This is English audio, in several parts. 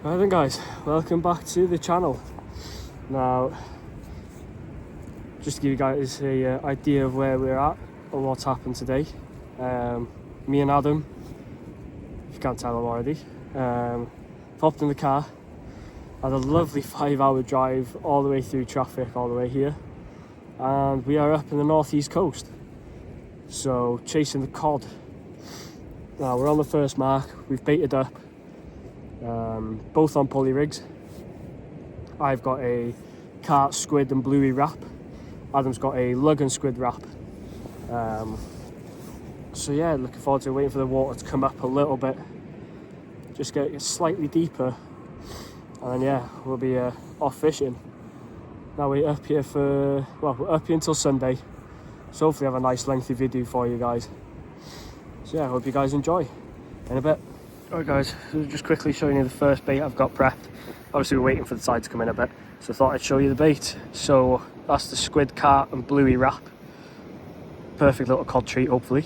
Right then guys, welcome back to the channel. Now, just to give you guys an idea of where we're at and what's happened today. Me and Adam, if you can't tell him already, popped in the car, had a lovely 5-hour drive all the way through traffic all the way here, and we are up in the northeast coast, so chasing the cod. Now we're on the first mark, we've baited up, both on pulley rigs. I've got a carp, squid and bluey wrap. Adam's got a lug and squid wrap. So yeah, looking forward to waiting for the water to come up a little bit, just get it slightly deeper, and then yeah, we'll be off fishing. Now we're up here for, well, we're up here until Sunday, so hopefully have a nice lengthy video for you guys. So yeah, I hope you guys enjoy. In a bit. Alright guys, so just quickly showing you the first bait I've got prepped. Obviously we're waiting for the tide to come in a bit, so I thought I'd show you the bait. So that's the squid, carp and bluey wrap. Perfect little cod treat, hopefully.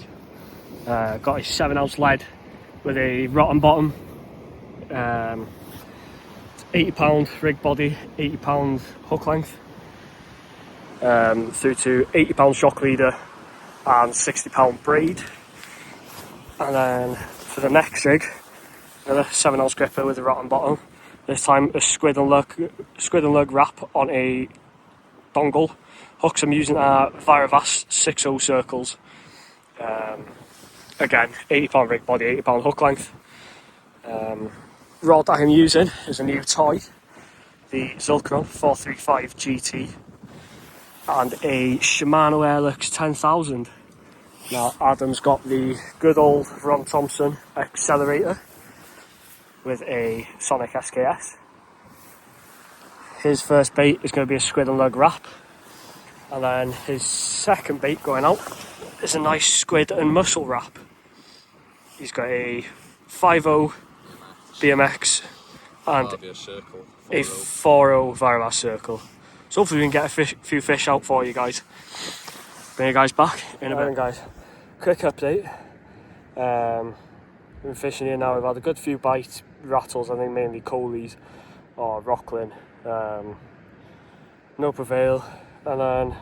Got a 7-ounce lead with a rotten bottom, 80-pound rig body, 80-pound hook length, through to 80-pound shock leader and 60-pound braid. And then for the next rig, another 7-ounce gripper with a rotten bottom. This time a squid and lug wrap on a dongle. Hooks I'm using are Viravas 6.0 circles. Again, 80-pound rig body, 80-pound hook length. Rod that I'm using is a new toy, the Zulkron 435 GT, and a Shimano Airlux 10,000. Now Adam's got the good old Ron Thompson accelerator with a Sonic SKS. His first bait is going to be a squid and lug wrap, and then his second bait going out is a nice squid and mussel wrap. He's got a 5.0 BMX and a 4.0 Viravas circle. So hopefully we can get a few fish out for you guys. Bring you guys back in a bit. Guys, quick update. We've been fishing here now. We've had a good few bites, rattles, I think mainly coalies or rockling. No prevail, and then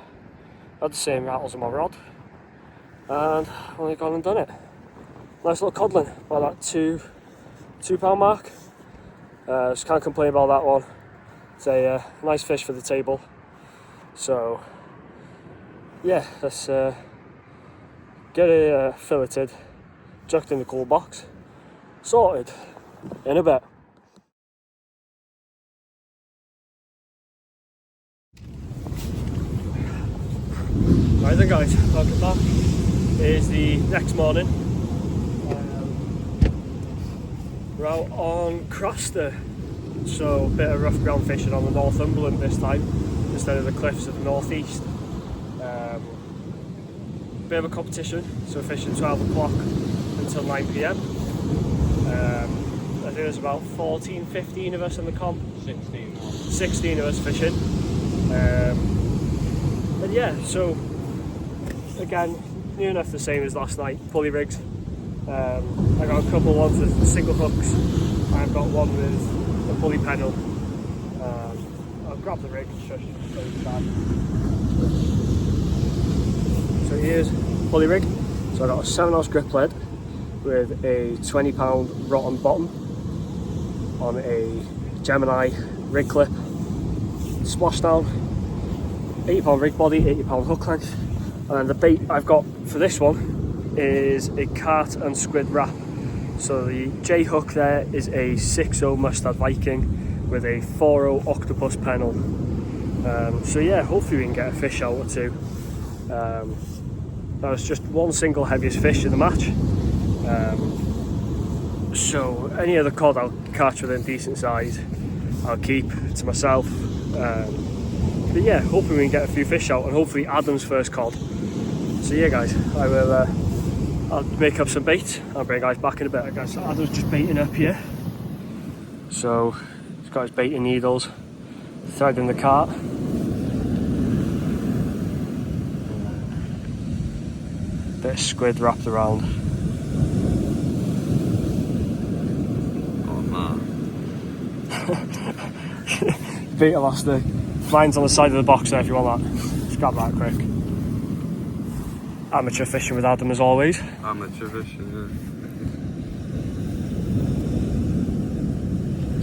had the same rattles on my rod, and only gone and done it. Nice little codling by that £2 mark. Just can't complain about that one. It's a nice fish for the table. So yeah, let's get it filleted, chucked in the cool box, sorted. In a bit. Right then guys, welcome back. It's the next morning. We're out on Craster, so a bit of rough ground fishing on the Northumberland this time, instead of the cliffs of the northeast. Bit of a competition, so fishing 12 o'clock until 9 PM. I think there's about 14-15 of us in the comp. 16 of us fishing. And yeah, so again, near enough the same as last night, pulley rigs. I got a couple of ones with single hooks. I've got one with a pulley pedal. I'll grab the rig, shush, so you can. So here's pulley rig. So I got a 7-ounce grip lead with a 20-pound rotten bottom on a Gemini rig clip, splashdown, 80-pound rig body, 80-pound hook length, and then the bait I've got for this one is a carp and squid wrap. So the J hook there is a 6.0 Mustad Viking with a 4.0 Octopus pennel. So yeah, hopefully we can get a fish out or two. That was just one single heaviest fish in the match. So any other cod I'll catch within decent size, I'll keep to myself. But yeah, hopefully we can get a few fish out, and hopefully Adam's first cod. So yeah guys, I'll make up some bait. I'll bring you guys back in a bit. Guys, so Adam's just baiting up here. So he's got his baiting needles, thread in the cart. Bit of squid wrapped around. Oh man. bait I lost there. Mine's on the side of the box there if you want that. Just grab that quick. Amateur fishing with Adam as always. Amateur fishing, yeah.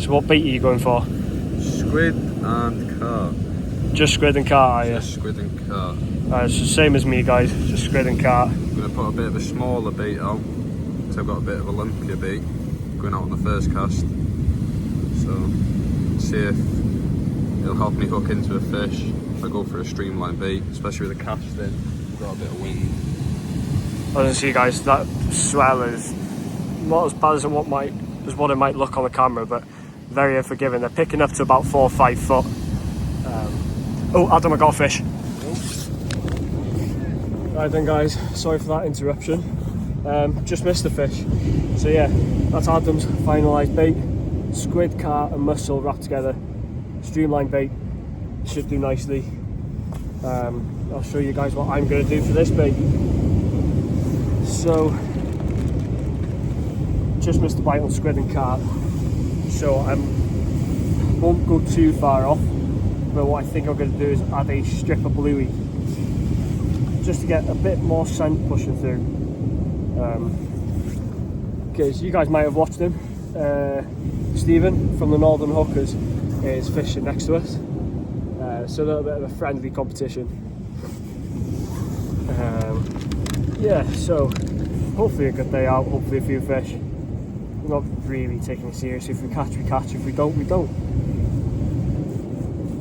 So what bait are you going for? Squid and carp. Just squid and carp, are you? Just squid and carp. It's the same as me, guys. Just squid and carp. I'm going to put a bit of a smaller bait out, so I've got a bit of a lumpier bait going out on the first cast. So, see if it'll help me hook into a fish if I go for a streamline bait, especially with the casting. We've got a bit of wind. As you can see, guys, that swell is not as bad as what it might look on the camera, but very unforgiving. They're picking up to about 4 or 5 foot. Oh, Adam, I got a fish. Right then, guys, sorry for that interruption. Just missed the fish. So yeah, that's Adam's finalised bait. Squid, carp and mussel wrapped together. Streamline bait. Should do nicely. I'll show you guys what I'm going to do for this bait. So, just missed the bite on squid and carp. So I won't go too far off. But what I think I'm going to do is add a strip of bluey, just to get a bit more scent pushing through. Because you guys might have watched him. Stephen from the Northern Hookers is fishing next to us. So a little bit of a friendly competition. Yeah, so hopefully a good day out, hopefully a few fish. We're not really taking it seriously. If we catch, we catch. If we don't, we don't.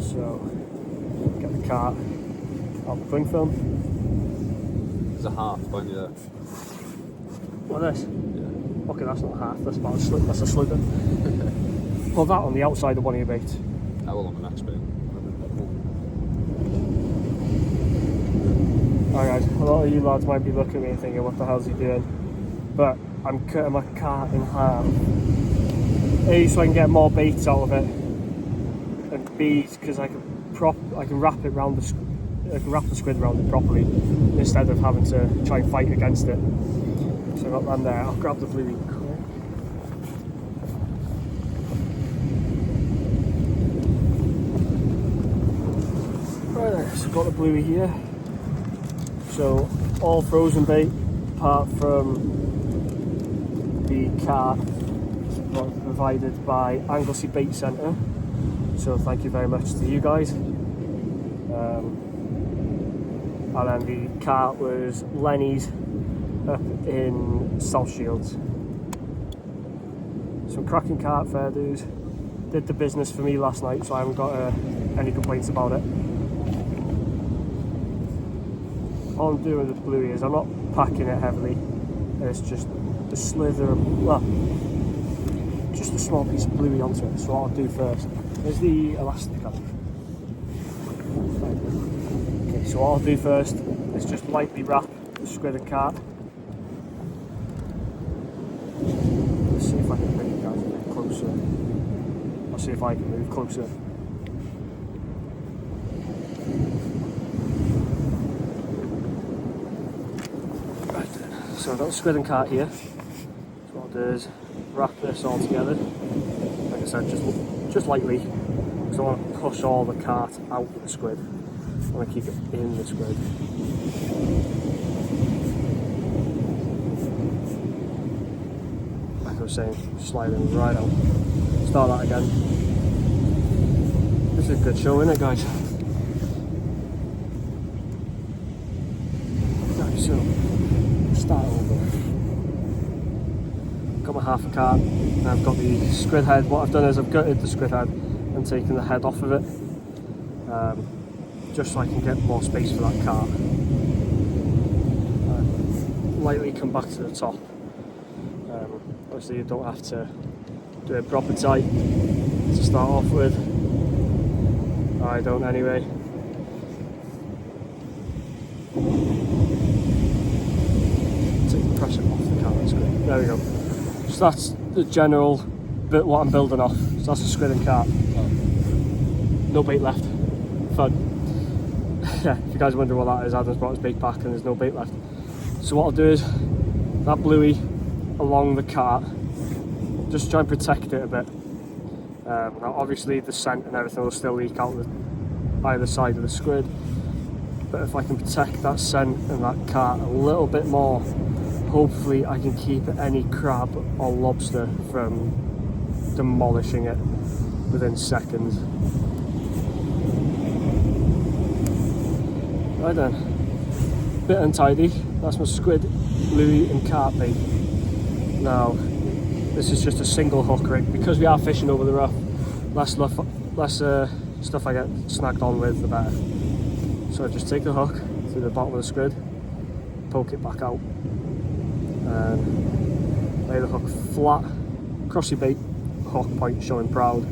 So, get the cart out the cling film. There's a half behind you there. What, this? Yeah. Okay, that's not half, that's about a slip, that's a slipper. Pull that on the outside of one of your baits. I will on the next bait. Alright guys, a lot of you lads might be looking at me and thinking, what the hell's he doing? But I'm cutting my cart in half. A, so I can get more baits out of it. And B, because I can wrap it around I can wrap the squid around it properly instead of having to try and fight against it. So I've got them there. I'll grab the bluey quick. Right there, so I've got the bluey here. So all frozen bait apart from the carp provided by Anglesey Bait Centre. So thank you very much to you guys. And then the carp was Lenny's up in South Shields. Some cracking carp, fair dues. Did the business for me last night, so I haven't got any complaints about it. All I'm doing with the bluey is I'm not packing it heavily. It's just a slither of, well, just a small piece of bluey onto it. So what I'll do first is the elastic on. Okay, so what I'll do first is just lightly wrap the squid and carp. Let's see if I can bring you guys a bit closer. I'll see if I can move closer. Right, so I've got the squid and carp here. So what I'll do is wrap this all together. Like I said, just lightly, because I want to push all the carp out of the squid. I want to keep it in the squid. Like I was saying, sliding right out. Start that again. This is a good show, isn't it, guys? Right, so start over. Got my half a carp. And I've got the squid head. What I've done is I've gutted the squid head and taken the head off of it. Just so I can get more space for that carp. Lightly come back to the top. Obviously you don't have to do it proper tight to start off with. I don't anyway. Take the pressure off the carp, that's great. There we go. So that's the general bit what I'm building off. So that's the squid and carp. No bait left. Fun. Yeah, if you guys wonder what that is, Adam's brought his bait back and there's no bait left. So what I'll do is that bluey along the carp, just try and protect it a bit. Now obviously the scent and everything will still leak out either side of the squid, but if I can protect that scent and that carp a little bit more, hopefully I can keep any crab or lobster from demolishing it within seconds. Right then, bit untidy. That's my squid, louis and carp bait. Now this is just a single hook rig because we are fishing over the rough. Less stuff I get snagged on with, the better. So I just take the hook through the bottom of the squid, poke it back out, and lay the hook flat across your bait, hook point showing proud.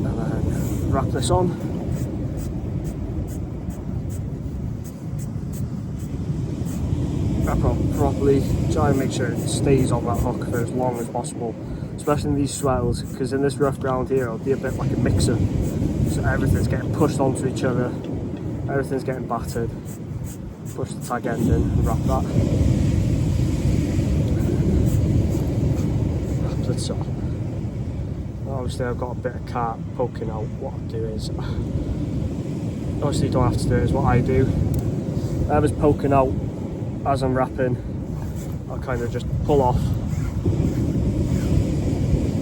And then wrap this on. Wrap it up properly, try and make sure it stays on that hook for as long as possible, especially in these swells, because in this rough ground here it'll be a bit like a mixer, so everything's getting pushed onto each other, everything's getting battered. Push the tag end in and wrap that. Wrap it up. Obviously I've got a bit of carp poking out. What I'll do is, obviously you don't have to do it, is what I do. Whatever's poking out as I'm wrapping, I'll kind of just pull off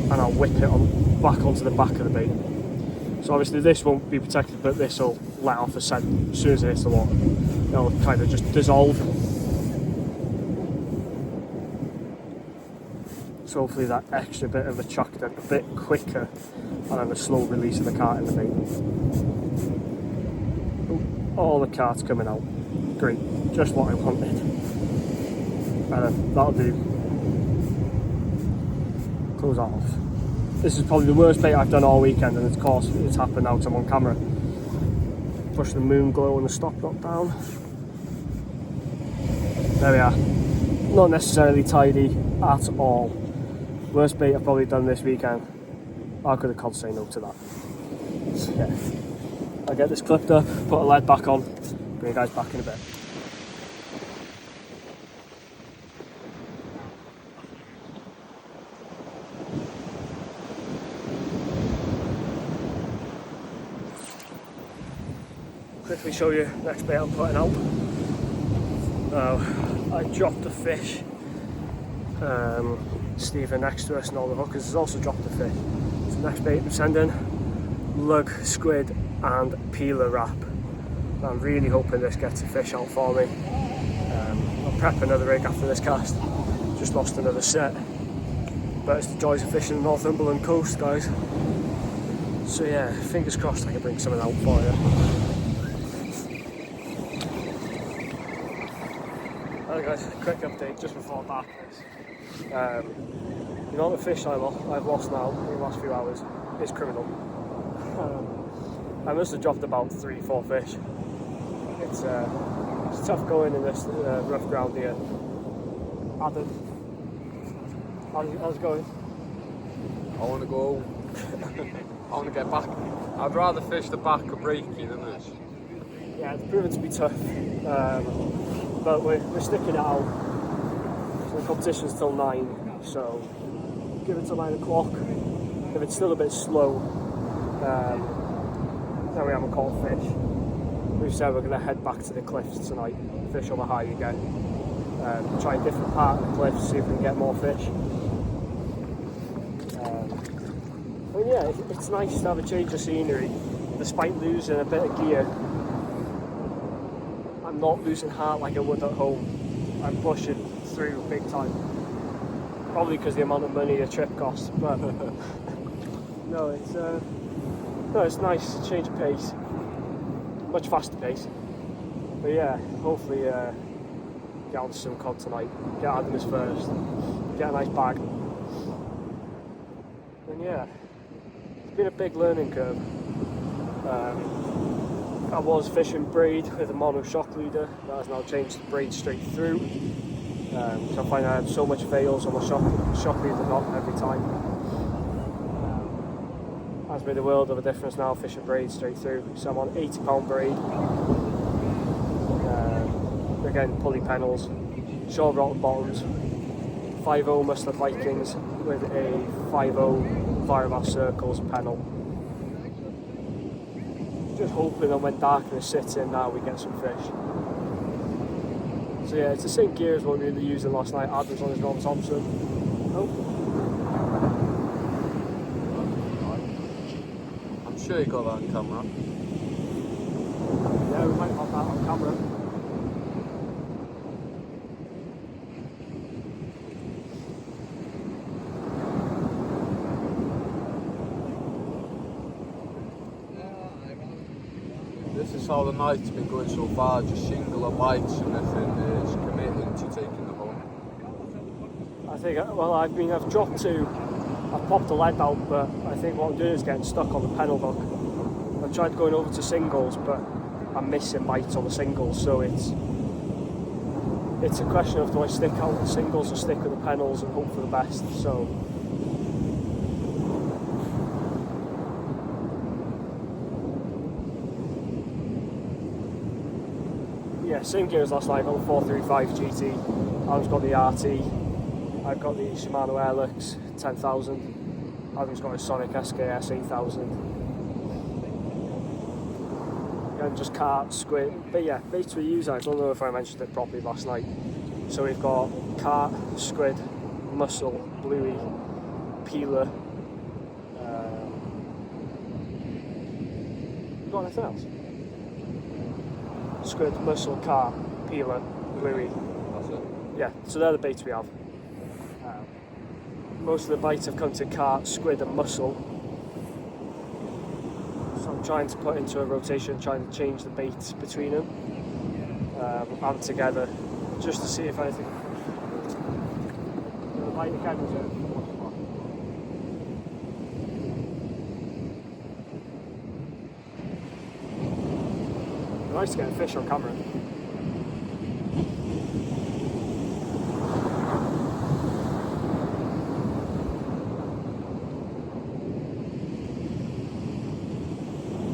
and I'll whip it back onto the back of the bait. So obviously this won't be protected, but this will let off the scent as soon as it hits the water. It'll kind of just dissolve. So hopefully that extra bit of a chuck dent a bit quicker, and then the slow release of the cart in the bait. All the cart's coming out. Great, just what I wanted. And that'll do. Close that off. This is probably the worst bait I've done all weekend, and of course it's happened now 'cause I'm on camera. Push the moon glow and the stop drop down. There we are. Not necessarily tidy at all. Worst bait I've probably done this weekend. How could a cod say no to that? So, yeah. I'll get this clipped up, put a lead back on, bring you guys back in a bit. Quickly show you next bait I'm putting out. Now, I dropped a fish. Stephen next to us and all the hookers has also dropped a fish. So next bait I'm sending, lug, squid and peeler wrap. I'm really hoping this gets a fish out for me. I'll prep another rig after this cast. Just lost another set. But it's the joys of fishing the Northumberland coast, guys. So yeah, fingers crossed I can bring something out for you. Alright guys, quick update just before darkness. The amount of fish I've lost now in the last few hours is criminal. I must have dropped about 3-4 fish. It's tough going in this rough ground here. Adam, how's it going? I want to go. I want to get back. I'd rather fish the back of breaky than this. Yeah, it's proven to be tough, but we're sticking it out. So the competition's till 9, so give it till 9 o'clock. If it's still a bit slow, then we haven't caught fish. We've said we're going to head back to the cliffs tonight, fish on the high again. Try a different part of the cliffs, see if we can get more fish. I mean, yeah, it's nice to have a change of scenery. Despite losing a bit of gear, I'm not losing heart like I would at home. I'm pushing through big time. Probably because the amount of money a trip costs, but no, it's nice, change of pace, much faster pace. But yeah, hopefully get on to some cod tonight. Get Adam his first, get a nice bag, and yeah, it's been a big learning curve. I was fishing braid with a mono shock leader, that has now changed to braid straight through. So I find I have so much fails on my shock leader knot every time. Has made a world of a difference now fishing braid straight through. So I'm on 80-pound braid. Again, pulley panels, shore bottom bottoms, 5.0 Mustard Vikings with a 5.0 Firebass Circles panel. Just hoping that when darkness sits in now we get some fish. So yeah, it's the same gear as what we were using last night. Adam's on his Ron Thompson. Oh. I'm sure you got that on camera. Yeah, we might have that on camera. This is how the night's been going so far, just singular bites and nothing is committing to taking the hunt. I think, well, I've dropped two. I've popped the lead out, but I think what I'm doing is getting stuck on the pedal hook. I've tried going over to singles, but I'm missing bites on the singles, so it's a question of do I stick out with the singles or stick with the pedals and hope for the best. So yeah, same gear as last night. I've got the 435 GT. Adam's got the RT. I've got the Shimano Airlux 10,000. Adam's got a Sonic SKS 8000. And just carp, squid. But yeah, baits we use, I don't know if I mentioned it properly last night. So we've got carp, squid, mussel, bluey, peeler. You got anything else? Squid, mussel, carp, peeler, bluey. That's it. Yeah, so they're the baits we have. Most of the bites have come to carp, squid and mussel. So I'm trying to put into a rotation, trying to change the baits between them and together, just to see if anything. Bite again, was it? Nice to get a fish on camera.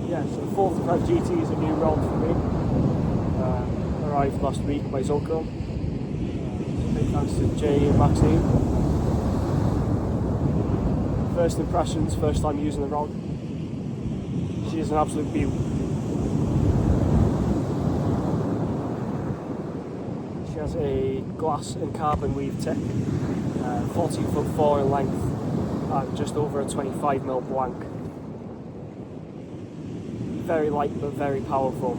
Yeah, so the 435 GT is a new rod for me. Arrived last week by Zocro. Big thanks to Jay and Maxine. First impressions, first time using the rod. She is an absolute beaut. She has a glass and carbon weave tip, 14'4" in length, and just over a 25mm blank. Very light but very powerful.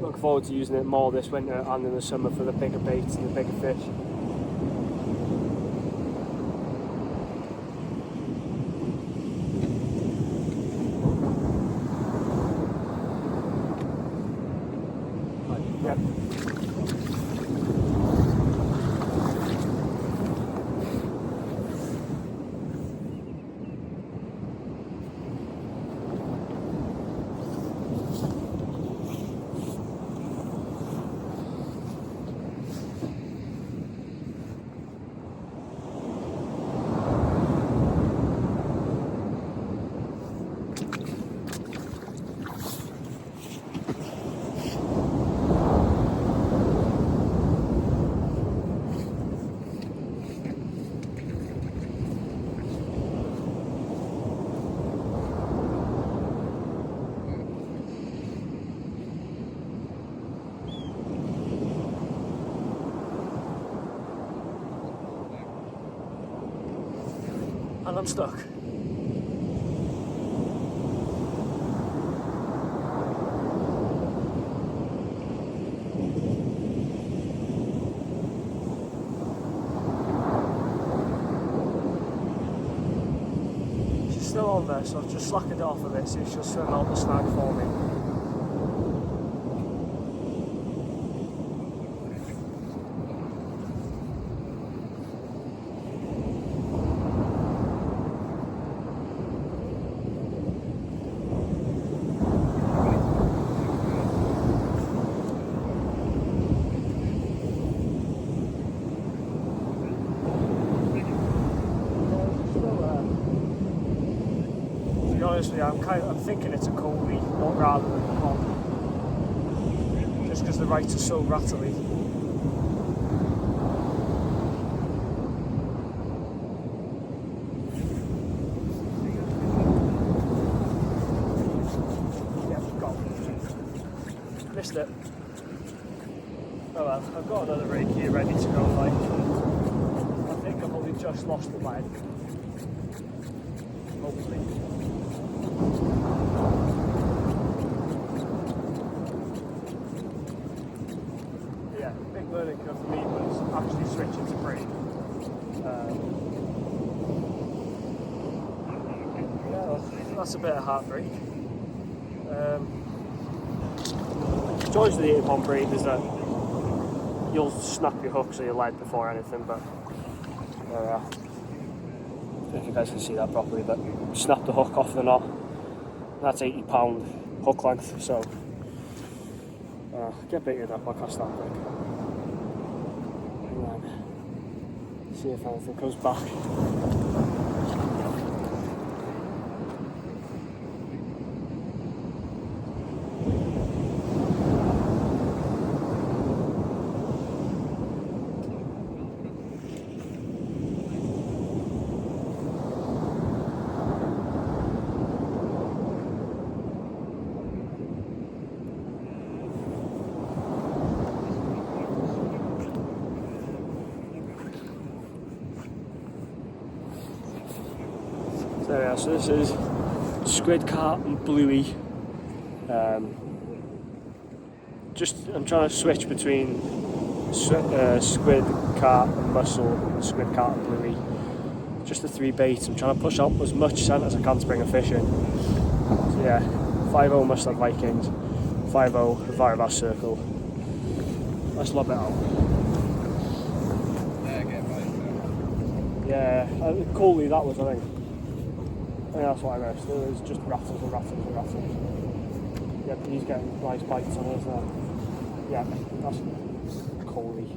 Look forward to using it more this winter and in the summer for the bigger baits and the bigger fish. Yep. And I'm stuck. She's still on there, so I've just slacked it off a bit, see if she'll swim out the snag for me. Honestly, I'm thinking it's a Codling, not rather than a COD. Just because the rights are so rattly. Oh well, I've got another rig here ready to go, like, I think I've only just lost the leg. Hopefully. Yeah, big learning curve for me was actually switching to braid. Yeah, that's a bit of heartbreak. Joys of the 8-pound braid is that you'll snap your hooks or your lead before anything, but there we are. I don't know if you guys can see that properly, but snap the hook off the knot. That's 80-pound hook length, so get bigger than that, I'll cast that quick. And then see if anything comes back. There we are, so this is squid, carp and bluey. I'm trying to switch between squid, carp and mussel, and squid, carp and bluey. Just the 3 baits. I'm trying to push out as much scent as I can to bring a fish in. So yeah, 5-0 Mustang Vikings, 5-0 Varibass Circle. Let's lob it out. Yeah, Codling that was, I think. I think that's what I missed. It was just rattles and rattles and rattles. Yeah, he's getting nice bites on us there. Yeah, that's Coley.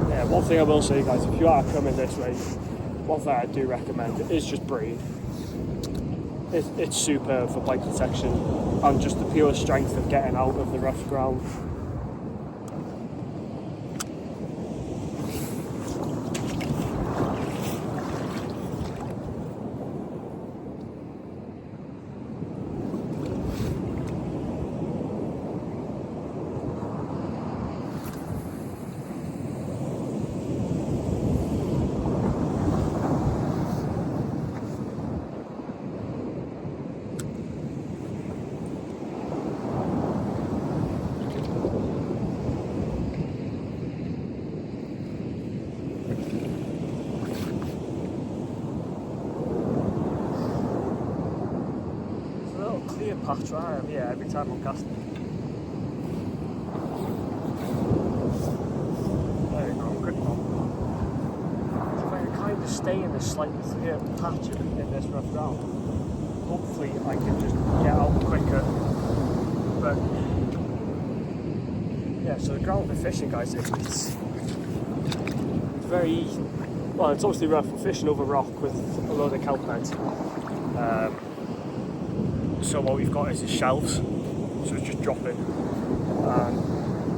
Yeah, one thing I will say, guys, if you are coming this way, one thing I do recommend is just braid. It's superb for bite protection and just the pure strength of getting out of the rough ground. Clear patch, right? Yeah, every time I'm casting. There you go, quick one. So if I can kind of stay in this slightly clear patch in this rough ground, hopefully I can just get out quicker. But yeah, so the ground for fishing, guys, it's very easy. Well, it's obviously rough. We're fishing over rock with a load of kelp beds. So what we've got is the shelves, so it's just dropping, and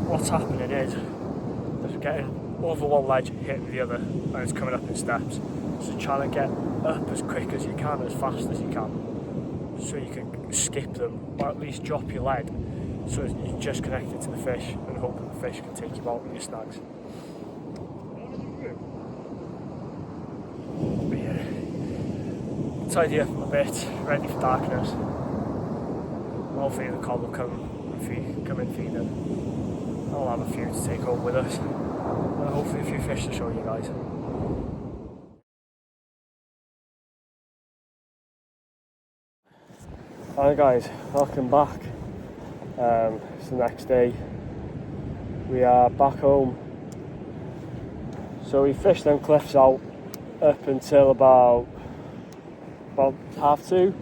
what's happening is we're getting over one ledge, hitting the other, and it's coming up in steps. So trying to get up as quick as you can, as fast as you can, so you can skip them, or at least drop your lead, so you're just connected to the fish, and hope that the fish can take you out with your snags. But yeah, tidy up a bit, ready for darkness. Hopefully the cod will come and feed them. I'll have a few to take home with us, and hopefully a few fish to show you guys. Hi guys, welcome back. It's the next day. We are back home. So we fished them cliffs out up until about 2:30.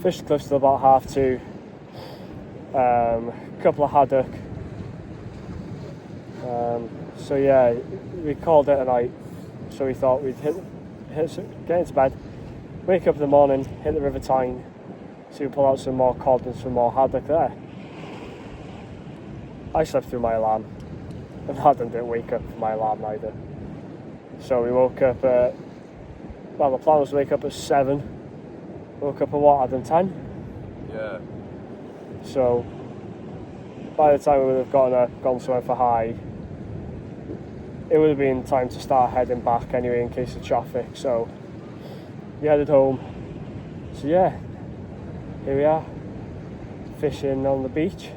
Fished the cliffs till about 2:30. A couple of haddock. So yeah, we called it a night. So we thought we'd get into bed, wake up in the morning, hit the River Tyne, so we pull out some more cod and some more haddock there. I slept through my alarm, and Adam didn't wake up for my alarm either. So we woke up at well, the plan was to wake up at 7. Woke up at what, Adam, 10? Yeah. So by the time we would have gone somewhere for high, it would have been time to start heading back anyway in case of traffic. So we headed home. So yeah, here we are, fishing on the beach.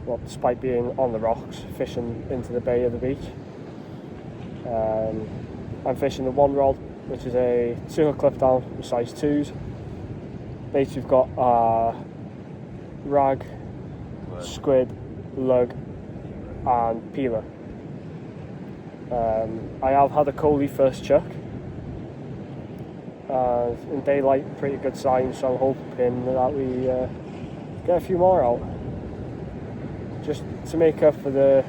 Well, despite being on the rocks, fishing into the bay of the beach. I'm fishing the one rod, which is a 2-hook clip down with size 2s. Baits we've got rag, squid, lug and peeler. I have had a Codling first chuck. In daylight, pretty good sign, so I'm hoping that we get a few more out. Just to make up for the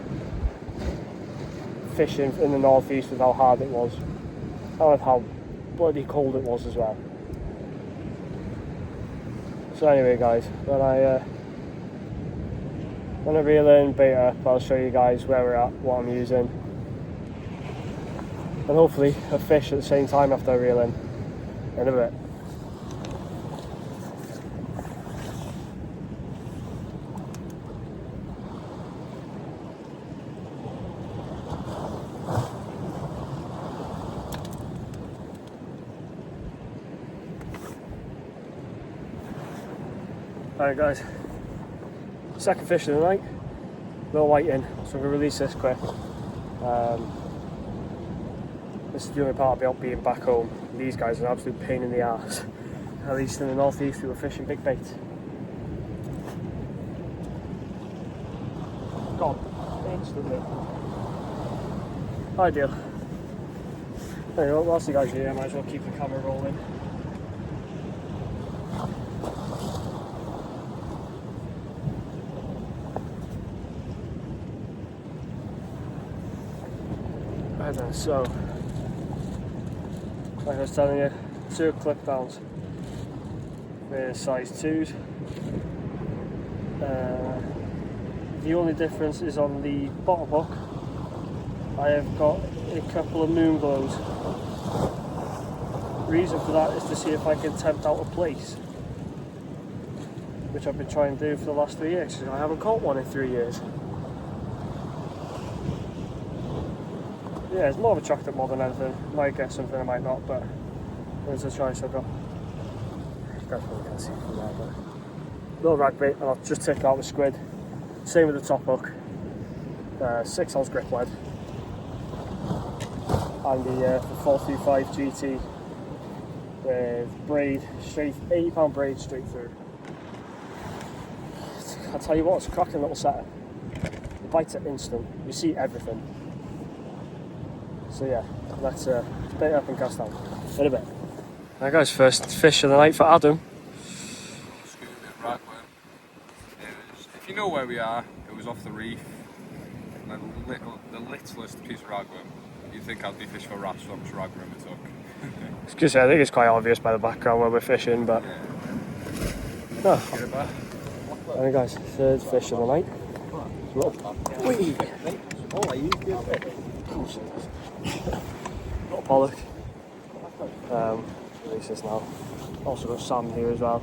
fishing in the northeast with how hard it was, and with how bloody cold it was as well. So anyway guys, when I reel in, bait up, I'll show you guys where we're at, what I'm using, and hopefully a fish at the same time after I reel in a bit. Alright guys, second fish of the night, little white in, so I'm going to release this quick. This is the only part about being back home. These guys are an absolute pain in the arse. At least in the northeast we were fishing big bait. Gone, instantly. Ideal. Anyway, whilst you guys are here, I might as well keep the camera rolling. Right then, so like I was telling you, 2 clip downs with size 2s. The only difference is on the bottom hook. I have got a couple of moon glows. Reason for that is to see if I can tempt out a place, which I've been trying to do for the last 3 years. I haven't caught one in 3 years. Yeah, it's more of a chocolate more than anything. Might get something, I might not, but there's a choice I've got. You guys probably can't see from there, but little rag bait, and I'll just take out the squid. Same with the top hook. 6-ounce grip lead. And the 425 GT with braid, straight, £80 braid straight through. I'll tell you what, it's a cracking little setup. The bites are instant, you see everything. So yeah, let's bait up and cast out in a bit. Right guys, first fish of the night for Adam. If you know where we are, it was off the reef. And the littlest piece of ragworm. You'd think I'd be fishing for wrasse, so how much ragworm it took. I think it's quite obvious by the background where we're fishing, but yeah. Alright guys, third fish of the night. Little pollock. Release this now. Also got Sam here as well.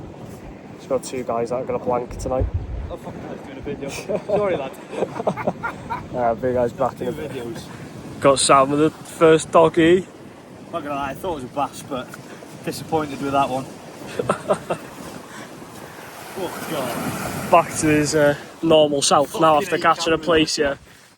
Just got 2 guys that are going to blank tonight. Oh fuck, I was doing a video. Sorry lad. Big guys back in a bit. Videos. Got Sam with the first doggy. Not gonna lie, I thought it was a bass, but disappointed with that one. Oh god. Back to his normal self now after catching a place here.